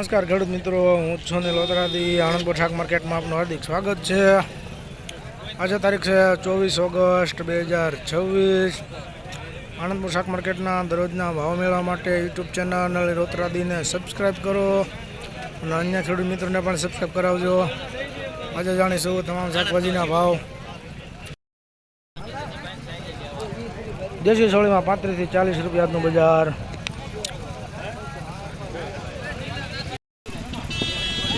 नमस्कार खेडूत मित्रों, हूँ छूँ लोधरादी आनंदपुर शाक मार्केट में आपनु हार्दिक स्वागत है। आज तारीख है 24 ऑगस्ट 2026। आनंदपुर शाक मार्केट दररोजना भाव मेळवा माटे यूट्यूब चेनल लोधरादी ने सब्सक्राइब करो और अन्य खेडूत मित्रों ने पण सब्सक्राइब करावजो। आज जाणीशुं तमाम शाकभाजीना भाव। देशी सोळी में 35 થી 40 रुपया आजनु बजार।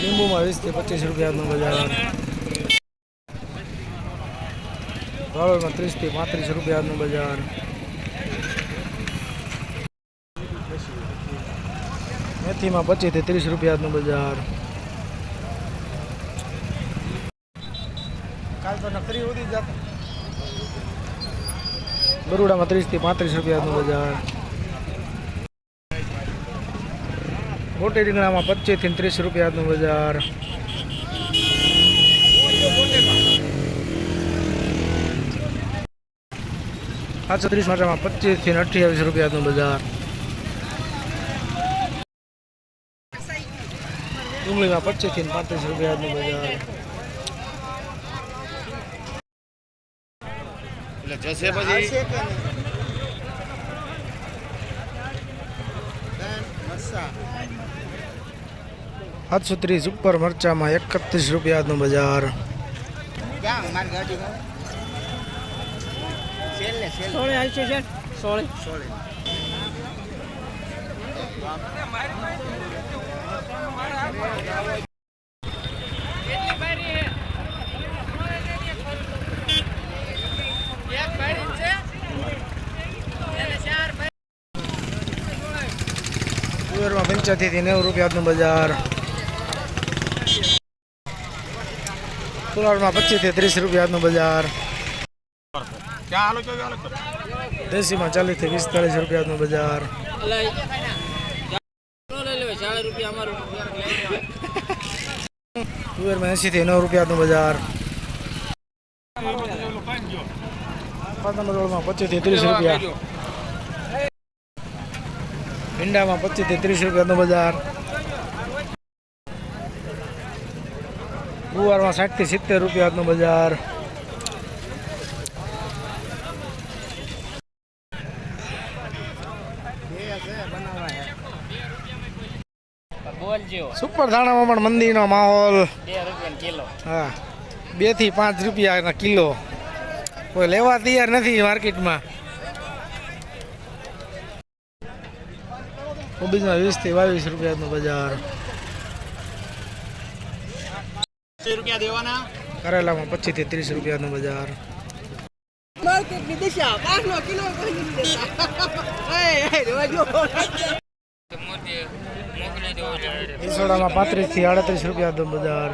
लींबू में 20 થી 25 रुपया आजनु बजार। वालोर में 30 થી 35 रुपया आजनु बजार। मेथी में 25 થી 30 रुपया आजनु बजार। काल तो नकरी होती जाता। बरूड़ा में 30 થી 35 रुपया आजनु बजार। मोटी રીંગણા में 25 થી 30 रुपया आजनु बजार। आज 30 मरचा में 25 થી 28 रुपया आजनु बजार। डूंगली में 25 થી 35 रुपया आजनु बजार। जैसे बजी 730 ऊपर मरचा में 31 रुपया आजनु बजार। तुअर में 85 થી 90 रुपया आजनु बजार। फुलावर में 25 થી 30 रुपया आजनु बजार। देसी में 40 થી 45 रुपया आजनु बजार। तुअर में 80 થી 90 रुपया आजनु बजार। में 25 થી 30 रुपया। भिंडा में 25 થી 30 रुपया आजनु बजार। गुवार में 60 થી 70 रुपया आजनु बजार। सुपर धाणा में मंदी नो माहौल। 2 રૂપિયા કિલો। हाँ, 2 થી 5 रुपया ना किलो। कोई लेवा तैयार नहीं मार्केट में। कोबीज में 20 થી 22 रुपया आजनु बजार। 20 રૂપિયા દેવાના। करेला में 25 થી 30 रुपया आजनु बजार। मार्केट ની દિશા 5 કિલો કોઈ નથી દેતા। એ રોજો ઈસોડા में 35 થી 38 रुपया आजनु बजार।